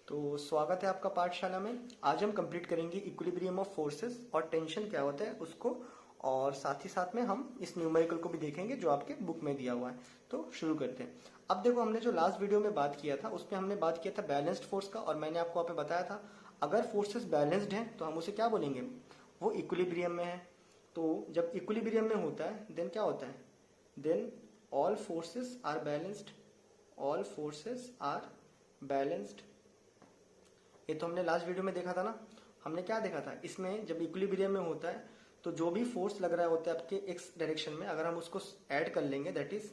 तो स्वागत है आपका पाठशाला में। आज हम कंप्लीट करेंगे इक्विलिब्रियम ऑफ फोर्सेस और टेंशन क्या होता है उसको, और साथ ही साथ में हम इस न्यूमेरिकल को भी देखेंगे जो आपके बुक में दिया हुआ है। तो शुरू करते हैं। अब देखो, हमने जो लास्ट वीडियो में बात किया था उसमें हमने बात किया था बैलेंस्ड फोर्स का, और मैंने आपको वहाँ पे बताया था अगर फोर्सेस बैलेंस्ड हैं तो हम उसे क्या बोलेंगे, वो इक्विलिब्रियम में है। तो जब इक्विलिब्रियम में होता है देन क्या होता है, then all forces are balanced, all forces are balanced. ये तो हमने लास्ट वीडियो में देखा था ना। हमने क्या देखा था, इसमें जब इक्विलिब्रियम में होता है तो जो भी फोर्स लग रहा होता है आपके एक्स डायरेक्शन में, अगर हम उसको ऐड कर लेंगे that is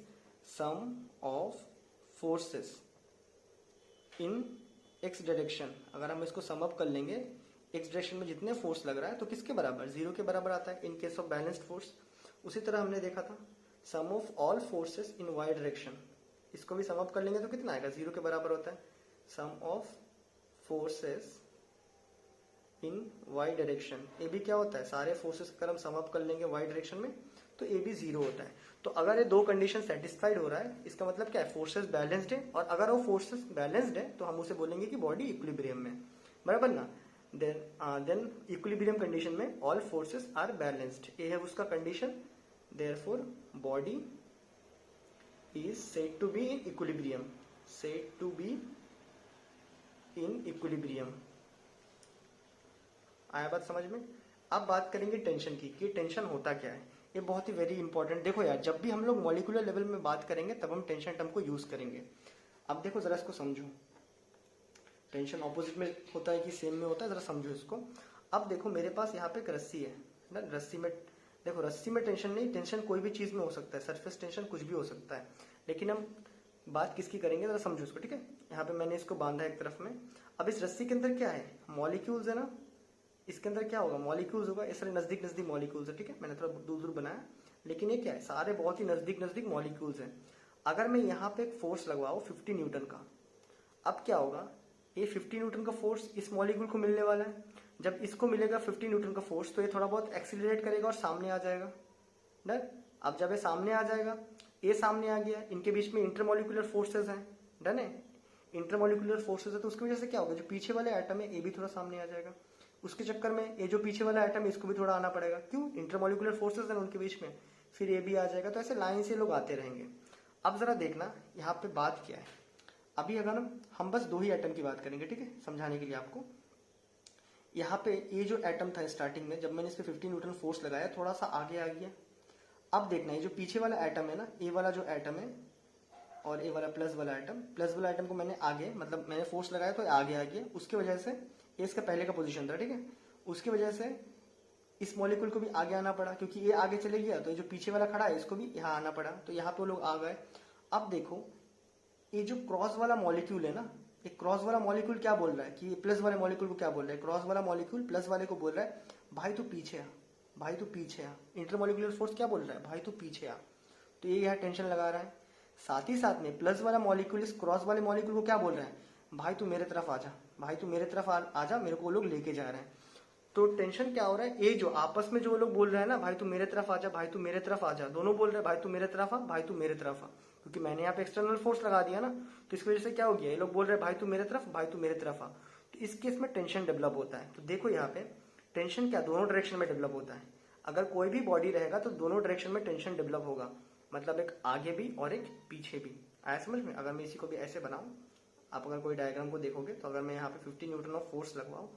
sum of forces in x direction, अगर हम इसको सम अप कर लेंगे एक्स डायरेक्शन में जितने फोर्स लग रहा है तो किसके बराबर, जीरो के बराबर आता है in case of balanced force. उसी तरह हमने देखा था sum of all forces in y direction, इसको भी सम अप कर लेंगे तो कितना आएगा, जीरो के बराबर होता है sum of forces in y direction. A भी क्या होता है, सारे फोर्सेस अगर हम सम अप कर लेंगे वाई डायरेक्शन में तो ए भी जीरो होता है। तो अगर ये दो कंडीशन सेटिस्फाइड हो रहा है इसका मतलब क्या है, फोर्सेस बैलेंस्ड है, और अगर वो फोर्सेस बैलेंस्ड है तो हम उसे बोलेंगे कि बॉडी इक्विलिब्रियम में, बराबर ना। देन इक्विलिब्रियम कंडीशन में ऑल फोर्सेस आर बैलेंस्ड, ये है उसका condition. Therefore body is said to be in equilibrium, said to be in equilibrium. आया बात समझ में। अब बात करेंगे टेंशन की कि टेंशन होता क्या है। ये बहुत ही वेरी इंपॉर्टेंट। देखो यार, जब भी हम लोग मॉलिक्यूलर लेवल में बात करेंगे तब हम टेंशन टर्म को यूज करेंगे। अब देखो जरा इसको समझो, टेंशन ऑपोजिट में होता है कि सेम में होता है, जरा समझो इसको। अब देखो मेरे पास यहाँ पे एक रस्सी है ना, रस्सी में देखो, रस्सी में टेंशन नहीं, टेंशन कोई भी चीज में हो सकता है, सरफेस टेंशन कुछ भी हो सकता है, लेकिन हम बात किसकी करेंगे जरा समझो इसको, ठीक है। यहाँ पे मैंने इसको बांधा है एक तरफ में। अब इस रस्सी के अंदर क्या है, मॉलिक्यूल्स है ना, इसके अंदर क्या होगा, मॉलिक्यूल्स होगा। इस तरह नजदीक नजदीक मॉलिक्यूल्स है, ठीक है, मैंने थोड़ा दूर दूर बनाया, लेकिन ये क्या है, सारे बहुत ही नजदीक नजदीक मॉलिक्यूल्स हैं। अगर मैं यहाँ पे एक फोर्स लगवाऊं 50 न्यूटन का, अब क्या होगा, ये 50 न्यूटन का फोर्स इस मॉलिक्यूल को मिलने वाला है। जब इसको मिलेगा 50 न्यूटन का फोर्स तो ये थोड़ा बहुत एक्सीलरेट करेगा और सामने आ जाएगा, डन। अब जब ये सामने आ जाएगा, ये सामने आ गया, इनके बीच में इंटरमोलिकुलर फोर्सेस हैं, डन है। इंटरमोलिकुलर फोर्सेस है तो उसकी वजह से क्या होगा, जो पीछे वाले एटम है ये भी थोड़ा सामने आ जाएगा। उसके चक्कर में ये जो पीछे वाला एटम है इसको भी थोड़ा आना पड़ेगा, क्यों, इंटरमोलिकुलर फोर्सेस है उनके बीच में, फिर ये भी आ जाएगा। तो ऐसे लाइन से लोग आते रहेंगे। अब जरा देखना यहाँ पे बात क्या है। अभी अगर हम बस दो ही एटम की बात करेंगे, ठीक है, समझाने के लिए आपको। यहाँ पे ये जो एटम था स्टार्टिंग में, जब मैंने इस पे 50 न्यूटन फोर्स लगाया थोड़ा सा आगे आ गया। अब देखना ये जो पीछे वाला एटम है ना, ए वाला जो एटम है और ए वाला प्लस वाला एटम को मैंने आगे, मतलब मैंने फोर्स लगाया तो आगे आ गया, उसकी वजह से ये इसका पहले का पोजीशन था, ठीक है। उसकी वजह से इस मॉलिक्यूल को भी आगे आना पड़ा, क्योंकि ये आगे चले गया तो ये जो पीछे वाला खड़ा है इसको भी यहाँ आना पड़ा, तो यहाँ पे लोग आ गए। अब देखो ये जो क्रॉस वाला मॉलिक्यूल है ना, ये क्रॉस वाला मॉलिक्यूल क्या बोल रहा है कि ये प्लस वाले मॉलिक्यूल को क्या बोल रहा है, क्रॉस वाला मॉलिक्यूल प्लस वाले को बोल रहा है भाई तू पीछे आ, भाई तू पीछे आ। इंटरमोलिकुलर फोर्स क्या बोल रहा है, भाई तू पीछे आ। तो ये यहाँ टेंशन लगा रहा है। साथ ही साथ में प्लस वाला मॉलिक्यूल इस क्रॉस वाले मॉलिक्यूल को क्या बोल रहा है, भाई तू मेरे तरफ आ जा, भाई तू मेरे तरफ आ जा, मेरे को वो लोग लेके जा रहे हैं। तो टेंशन क्या हो रहा है, ये जो आपस में जो लोग बोल रहे हैं ना, भाई तू मेरे तरफ आ जा, भाई तू मेरे तरफ आ जा, दोनों बोल रहे हैं भाई तू मेरे तरफ आ, भाई तू मेरे तरफ आ, क्योंकि मैंने यहाँ पे एक्सटर्नल फोर्स लगा दिया ना, तो इस वजह से क्या हो गया, ये लोग बोल रहे हैं भाई तू मेरे तरफ, भाई तू मेरे तरफ आ। तो इस केस में टेंशन डेवलप होता है। तो देखो यहाँ पे टेंशन क्या दोनों डायरेक्शन में डेवलप होता है। अगर कोई भी बॉडी रहेगा तो दोनों डायरेक्शन में टेंशन डेवलप होगा, मतलब एक आगे भी और एक पीछे भी। आया समझ में। अगर मैं इसी को भी ऐसे बनाऊं, आप अगर कोई डायग्राम को देखोगे तो अगर मैं यहाँ पे 50 न्यूटन ऑफ फोर्स लगवाऊं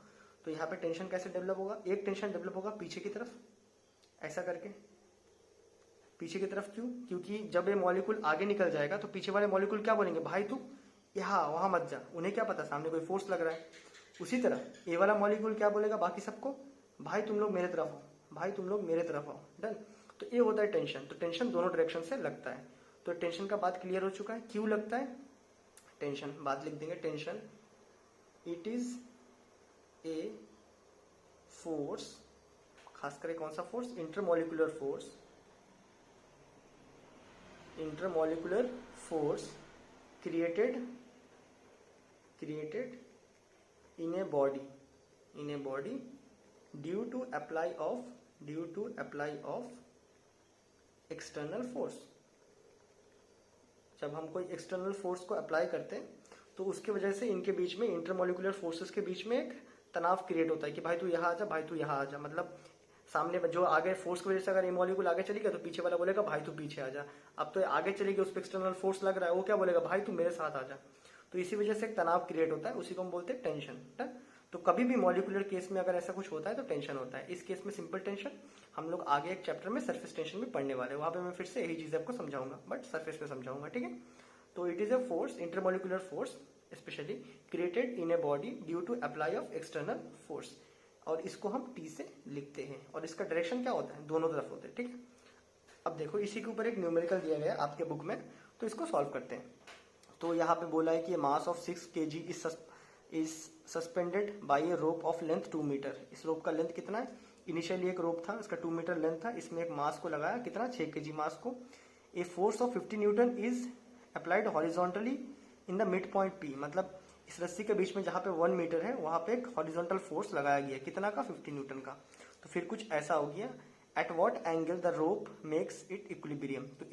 तो यहाँ पे टेंशन कैसे डेवलप होगा, एक टेंशन डेवलप होगा पीछे की तरफ, ऐसा करके पीछे की तरफ। क्यों, क्योंकि जब ये मॉलिक्यूल आगे निकल जाएगा तो पीछे वाले मॉलिक्यूल क्या बोलेंगे, भाई तू यहाँ वहां मत जा, उन्हें क्या पता सामने कोई फोर्स लग रहा है। उसी तरह ए वाला मॉलिक्यूल क्या बोलेगा बाकी सबको, भाई तुम लोग मेरे तरफ आओ, भाई तुम लोग मेरे तरफ आओ, डन। तो ये होता है टेंशन। तो टेंशन दोनों डायरेक्शन से लगता है। तो टेंशन का बात क्लियर हो चुका है, क्यों लगता है टेंशन, बात लिख देंगे tension, it is a force, खास करके कौन सा force, intermolecular force, intermolecular force created in a body due to apply of external force. जब हम कोई एक्सटर्नल फोर्स को अप्लाई करते हैं तो उसके वजह से इनके बीच में, इंटरमोलिकुलर फोर्सेस के बीच में एक तनाव क्रिएट होता है कि भाई तू यहाँ आ जा, भाई तू यहाँ आ जा। मतलब सामने जो आगे फोर्स की वजह से अगर ये मॉलिक्यूल आगे चली गया तो पीछे वाला बोलेगा भाई तू पीछे आ जा। अब तो आगे चली गई, उस पर एक्सटर्नल फोर्स लग रहा है, वो क्या बोलेगा भाई तू मेरे साथ आ जा। तो इसी वजह से एक तनाव क्रिएट होता है, उसी को हम बोलते हैं टेंशन। तो कभी भी मॉलिक्यूलर केस में अगर ऐसा कुछ होता है तो टेंशन होता है। इस केस में सिंपल टेंशन, हम लोग आगे एक चैप्टर में सरफेस टेंशन भी पढ़ने वाले हैं, वहां पे मैं फिर से यही चीज आपको समझाऊंगा, बट सरफेस में समझाऊंगा, ठीक है। तो it is a force, intermolecular force specially created in a body due to apply of external force, और इसको हम टी से लिखते हैं। और इसका डायरेक्शन क्या होता है, दोनों तरफ होते हैं, ठीक है। अब देखो इसी के ऊपर एक न्यूमेरिकल दिया गया है आपके बुक में, तो इसको सॉल्व करते हैं। तो यहाँ पे बोला है कि mass of 6 kg is suspended by a rope of length 2 metre. इस रोप का लेंथ कितना है, इनिशियली एक रोप था, इसका 2 मीटर लेंथ था, इसमें एक मास को लगाया, कितना 6 kg मास को। A force of 50 Newton is applied horizontally in the mid point P, मतलब इस रस्सी के बीच में जहाँ पे 1 मीटर है वहां पे एक हॉरिजॉन्टल फोर्स लगाया गया, कितना का 50 न्यूटन का। तो फिर कुछ ऐसा हो गया, at what angle the rope makes it equilibrium, तो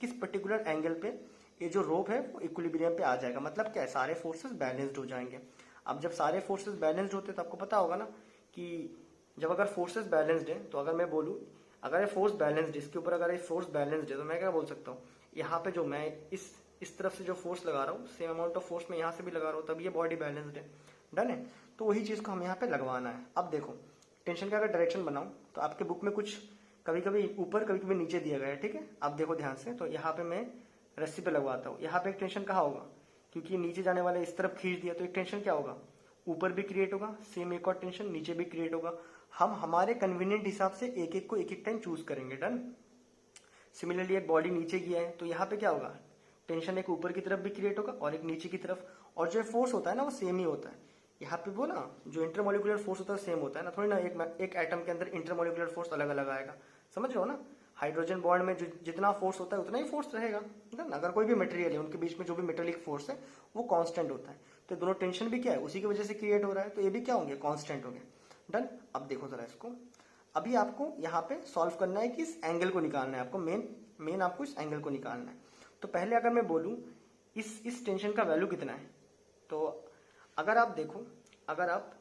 किस पर्टिकुलर एंगल पे ये जो रोप है वो इक्विलिब्रियम पे आ जाएगा। मतलब क्या है, सारे फोर्सेस बैलेंस्ड हो जाएंगे। अब जब सारे फोर्सेस बैलेंस्ड होते हैं तो आपको पता होगा ना कि जब अगर फोर्सेस बैलेंस्ड है, तो अगर मैं बोलूँ अगर ये फोर्स बैलेंस्ड, इसके ऊपर अगर ये फोर्स बैलेंस्ड है तो मैं क्या बोल सकता हूँ, यहाँ पे जो मैं इस तरफ से जो फोर्स लगा रहा हूँ, सेम अमाउंट ऑफ फोर्स मैं यहाँ से भी लगा रहा हूँ, तब ये बॉडी बैलेंस्ड है। डन है। तो वही चीज को हम यहाँ पे लगवाना है। अब देखो टेंशन का अगर डायरेक्शन बनाऊं तो आपके बुक में कुछ कभी कभी ऊपर कभी कभी नीचे दिया गया है, ठीक है। अब देखो ध्यान से, तो यहाँ पे मैं रस्सी पे लगवाता हूँ, यहाँ पे एक टेंशन कहाँ होगा, क्योंकि नीचे जाने वाले इस तरफ खींच दिया तो एक टेंशन क्या होगा, ऊपर भी क्रिएट होगा, सेम एक और टेंशन नीचे भी क्रिएट होगा। हम हमारे कन्वीनियंट हिसाब से एक एक को एक एक टाइम चूज करेंगे। डन। सिमिलरली एक बॉडी नीचे गया है तो यहाँ पे क्या होगा, टेंशन एक ऊपर की तरफ भी क्रिएट होगा और एक नीचे की तरफ, और जो फोर्स होता है ना वो सेम ही होता है। यहाँ पे वो ना जो इंटरमोलिकुलर फोर्स होता है सेम होता है ना, थोड़ी ना एक एटम के अंदर इंटरमोलिकुलर फोर्स अलग अलग आएगा, समझ रहे हो ना। हाइड्रोजन बॉन्ड में जितना फोर्स होता है उतना ही फोर्स रहेगा ना। अगर कोई भी मटेरियल है उनके बीच में जो भी मेटेलिक फोर्स है वो कांस्टेंट होता है। तो दोनों टेंशन भी क्या है, उसी की वजह से क्रिएट हो रहा है, तो ये भी क्या होंगे, कांस्टेंट होंगे। डन। अब देखो जरा इसको, अभी आपको यहाँ पे सॉल्व करना है कि इस एंगल को निकालना है, आपको मेन आपको इस एंगल को निकालना है। तो पहले अगर मैं बोलूं इस टेंशन का वैल्यू कितना है, तो अगर आप देखो, अगर आप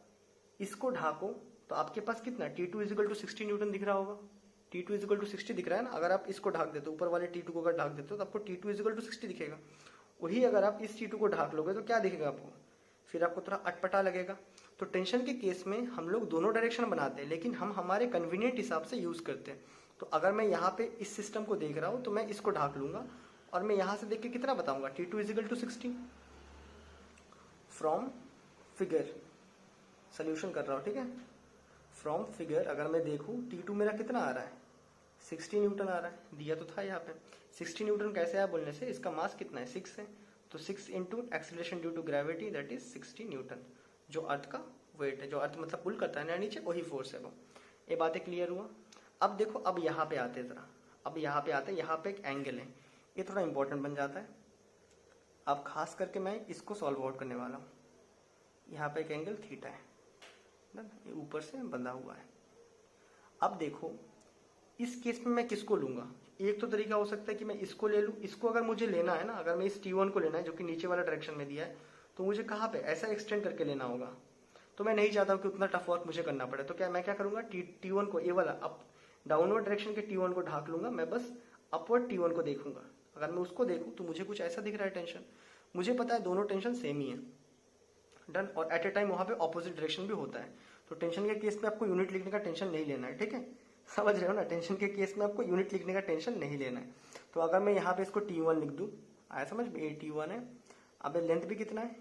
इसको ढाको तो आपके पास कितना है, T2 इजिकल टू 60 न्यूटन दिख रहा होगा। T2 इजिकल टू 60 दिख रहा है ना। अगर आप इसको ढाक देते हो, ऊपर वाले T2 को अगर ढाक देते हो तो आपको T2 इजिकल टू 60 दिखेगा। वही अगर आप इस T2 को ढाक लोगे तो क्या दिखेगा आपको, फिर आपको थोड़ा अटपटा लगेगा। तो टेंशन के केस में हम लोग दोनों डायरेक्शन बनाते हैं, लेकिन हम हमारे कन्वीनियंट हिसाब से यूज करते हैं। तो अगर मैं यहाँ पे इस सिस्टम को देख रहा हूँ तो मैं इसको ढाक लूंगा और मैं यहाँ से देख के कितना बताऊंगा, T2 equal to 60 from figure, solution कर रहा हूँ, ठीक है। फ्रॉम फिगर अगर मैं देखूँ T2 मेरा कितना आ रहा है, 60 न्यूटन आ रहा है, दिया तो था यहाँ पे। 60 न्यूटन कैसे आया बोलने से, इसका मास कितना है, 6 है, तो 6 into acceleration due to gravity that is 60 newton, जो अर्थ का वेट है, जो अर्थ मतलब पुल करता है ना नीचे, वही फोर्स है वो। ये बातें क्लियर हुआ। अब देखो, अब यहाँ पे आते जरा, अब यहाँ पे आते, यहाँ पे एक एंगल है, ये थोड़ा इंपॉर्टेंट बन जाता है। अब खास करके मैं इसको सॉल्व आउट करने वाला हूँ। यहाँ पे एक एंगल थीटा है, ये ऊपर से बंधा हुआ है। अब देखो इस केस में मैं किसको लूंगा, एक तो तरीका हो सकता है कि मैं इसको ले लूं। इसको अगर मुझे लेना है ना, अगर मैं इस T1 को लेना है जो कि नीचे वाला डायरेक्शन में दिया है, तो मुझे कहाँ पे ऐसा एक्सटेंड करके लेना होगा। तो मैं नहीं चाहता हूँ कि उतना टफ वर्क मुझे करना पड़े, तो क्या मैं क्या करूंगा, T1 को, ये वाला अप डाउनवर्ड डायरेक्शन के T1 को ढाक लूंगा, मैं बस अपवर्ड T1 को देखूंगा। अगर मैं उसको देखूं तो मुझे कुछ ऐसा दिख रहा है टेंशन, मुझे पता है दोनों टेंशन सेम ही है। डन। और एट ए टाइम वहां पे ऑपोजिट डायरेक्शन भी होता है। तो टेंशन के केस में आपको यूनिट लिखने का टेंशन नहीं लेना है, ठीक है, समझ रहे हो ना। टेंशन के केस में आपको यूनिट लिखने का टेंशन नहीं लेना है। तो अगर मैं यहाँ पे इसको T1 लिख दूं, आया समझ में, ये T1 है। अब लेंथ भी कितना है,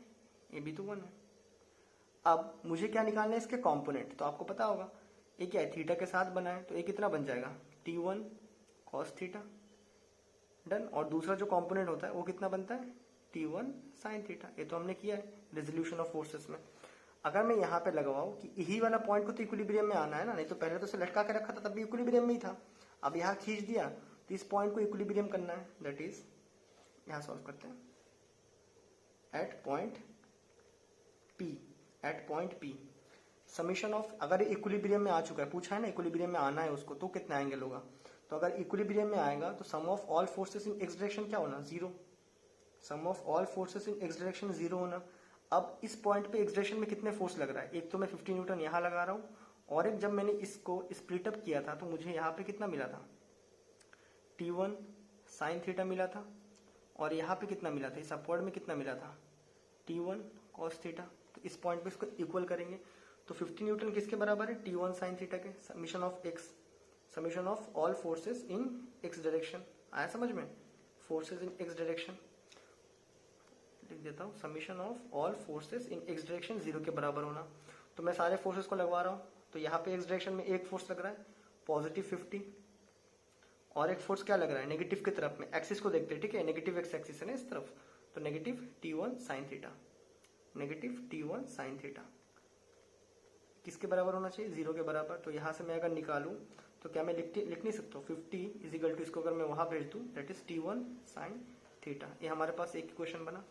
ये भी तो 1 है। अब मुझे क्या निकालना है, इसके कॉम्पोनेंट, तो आपको पता होगा ये क्या है, थीटा के साथ बना है, तो ये कितना बन जाएगा, T1 कॉस थीटा। डन। और दूसरा जो कॉम्पोनेंट होता है वो कितना बनता है, T1 साइन थीटा। ये तो हमने किया है रेजोल्यूशन ऑफ फोर्सेस में। अगर मैं यहाँ पे लगवाऊं कि यही वाला पॉइंट को तो इक्विलिब्रियम में आना है ना, नहीं तो पहले तो इसे लटका के रखा था तब भी इक्विलिब्रियम में ही था। अब यहाँ खींच दिया तो इस पॉइंट को इक्विलिब्रियम करना है, दैट इज यहाँ सॉल्व करते हैं at point P summation of, अगर इक्विलिब्रियम में आ चुका है, पूछा है ना इक्विलिब्रियम में आना है उसको, तो कितना एंगल होगा। तो अगर इक्विलिब्रियम में आएगा तो sum of all forces in x direction क्या होना, 0। Sum of all forces in x direction 0 होना। अब इस पॉइंट पे एक्स डायरेक्शन में कितने फोर्स लग रहा है, एक तो मैं 50 न्यूटन यहाँ लगा रहा हूँ, और एक जब मैंने इसको स्प्लिट अप किया था तो मुझे यहाँ पे कितना मिला था, T1 साइन थीटा मिला था, और यहाँ पे कितना मिला था, इस अपवर्ड में कितना मिला था, T1 कॉस थीटा। तो इस पॉइंट पे इसको इक्वल करेंगे तो 50 न्यूटन किसके बराबर है, T1 साइन थीटा के, summation of x, summation of all forces in x direction. आया समझ में, फोर्सेस इन एक्स डायरेक्शन लिख देता हूँ, summation of all forces in x direction 0 के बराबर होना। तो मैं सारे फोर्सेस को लगवा रहा हूँ, तो यहाँ पे एक्स डायरेक्शन में एक फोर्स लग रहा है पॉजिटिव 50, और एक फोर्स क्या लग रहा है नेगेटिव की तरफ में, एक्सिस को देखते हैं, ठीक है, नेगेटिव एक्स एक्सिस है ना इस तरफ, तो negative T1 sine theta, negative T1 sine theta किसके बराबर होना चाहिए, 0 के बराबर। तो यहाँ से मैं अगर निकालूं तो क्या मैं लिख नहीं सकता हूँ 50 इज इक्वल टू, इसको अगर मैं वहां भेज दूं that is T1 sine theta. ये हमारे पास एक इक्वेशन बना।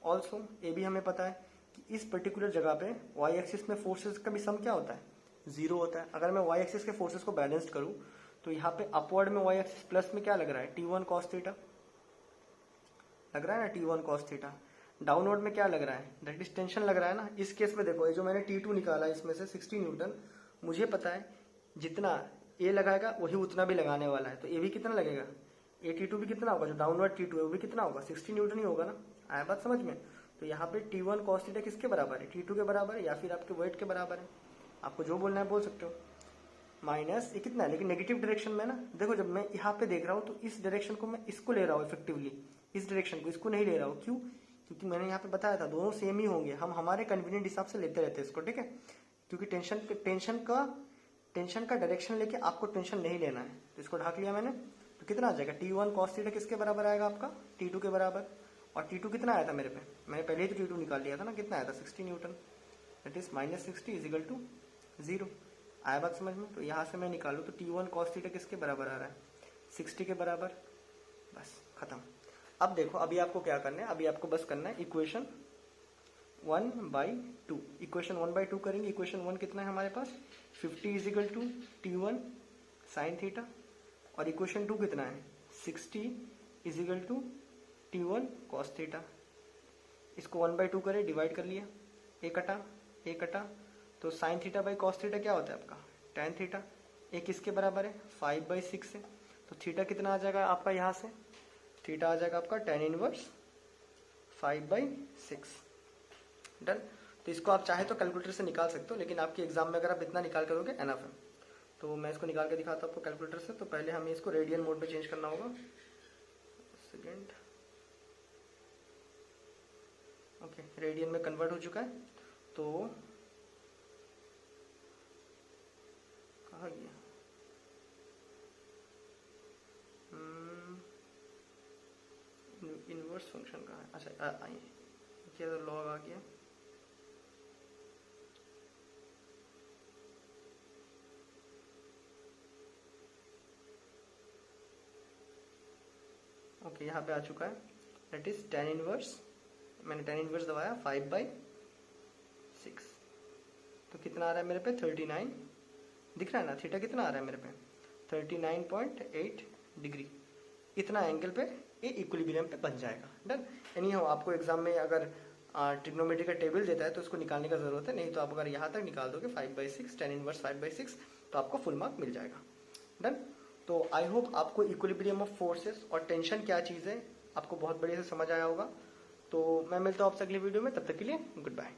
ऑल्सो ये भी हमें पता है कि इस पर्टिकुलर जगह पे y एक्सिस में फोर्सेस का भी सम क्या होता है, 0 होता है। अगर मैं y एक्सिस के फोर्सेस को बैलेंस्ड करूं तो यहाँ पे अपवर्ड में y एक्सिस प्लस में क्या लग रहा है, T1 कॉस थीटा लग रहा है ना, T1 कॉस थीटा। डाउनवर्ड में क्या लग रहा है, दैट इज टेंशन लग रहा है ना। इस केस में देखो, ये जो मैंने T2 निकाला इसमें से 60 न्यूटन, मुझे पता है जितना ये लगाएगा वही उतना भी लगाने वाला है, तो ये भी कितना लगेगा, ये T2 भी कितना होगा, जो डाउनवर्ड T2 है वो भी कितना होगा, 60 न्यूटन ही होगा ना। आया बात समझ में। तो यहाँ पे T1 कॉस थीटा किसके बराबर है, T2 के बराबर है, या फिर आपके वेट के बराबर है, आपको जो बोलना है बोल सकते हो। माइनस ये कितना है, लेकिन नेगेटिव डायरेक्शन में ना, देखो जब मैं यहाँ पे देख रहा हूँ तो इस डायरेक्शन को मैं इसको ले रहा हूँ इफेक्टिवली, इस डायरेक्शन को इसको नहीं ले रहा हूँ। क्यों, क्योंकि मैंने यहाँ पे बताया था दोनों सेम ही होंगे, हम हमारे कन्वीनियंट हिसाब से लेते रहते हैं इसको, ठीक है। क्योंकि टेंशन का डायरेक्शन लेके आपको टेंशन नहीं लेना है, तो इसको ढाक लिया मैंने। तो कितना आ जाएगा, T1 कॉस थीटा किसके बराबर आएगा आपका, T2 के बराबर। और T2 कितना आया था मेरे पे, मैंने पहले ही तो T2 निकाल लिया था ना, कितना आया था 60 newton, that is minus 60 is equal to 0। आया बात समझ में। तो यहाँ से मैं निकालूँ तो T1 कॉस थीटा किसके बराबर आ रहा है, 60 के बराबर, बस खत्म। अब देखो अभी आपको क्या करना है, अभी आपको बस करना है इक्वेशन 1/2, इक्वेशन 1/2 करेंगे। इक्वेशन 1 कितना है हमारे पास, 50 is equal to T1 sine theta, और इक्वेशन 2 कितना है, 60 is equal to T1 cos theta. इसको 1/2 करें, डिवाइड कर लिया, एक कटा, तो sine theta by cos theta क्या होता है आपका, टेन थीटा। एक किसके बराबर है, 5/6 है। तो थीटा कितना आ जाएगा आपका, यहाँ से थीटा आ जाएगा आपका tan इनवर्स 5/6। डन। तो इसको आप चाहे तो कैलकुलेटर से निकाल सकते हो, लेकिन आपके एग्जाम में अगर आप इतना निकाल करोगे एनफ है। तो मैं इसको निकाल के दिखाता हूँ आपको कैलकुलेटर से। तो पहले हमें इसको रेडियन मोड में चेंज करना होगा, सेकेंड, ओके, रेडियन में कन्वर्ट हो चुका है। तो कहाँ गया, इनवर्स फंक्शन कहाँ है, अच्छा आइए, क्या तो लॉग आ गया, ओके, यहाँ पे आ चुका है, दैट इज tan इनवर्स, मैंने tan इनवर्स दबाया 5/6। तो कितना आ रहा है मेरे पे, 39 दिख रहा है ना, थीटा कितना आ रहा है मेरे पे, 39.8 डिग्री। इतना एंगल पे ये इक्विलिब्रियम पे बन जाएगा। डन। यानी हो आपको एग्जाम में अगर ट्रिग्नोमेट्री का टेबल देता है तो उसको निकालने का जरूरत है, नहीं तो आप अगर यहाँ तक निकाल दोगे 5/6 tan इनवर्स 5/6 तो आपको फुल मार्क मिल जाएगा। डन। तो आई होप आपको इक्विलिब्रियम ऑफ फोर्सेस और टेंशन क्या चीज़ है आपको बहुत बढ़िया से समझ आया होगा। तो मैं मिलता हूँ आपसे अगली वीडियो में, तब तक के लिए गुड बाय।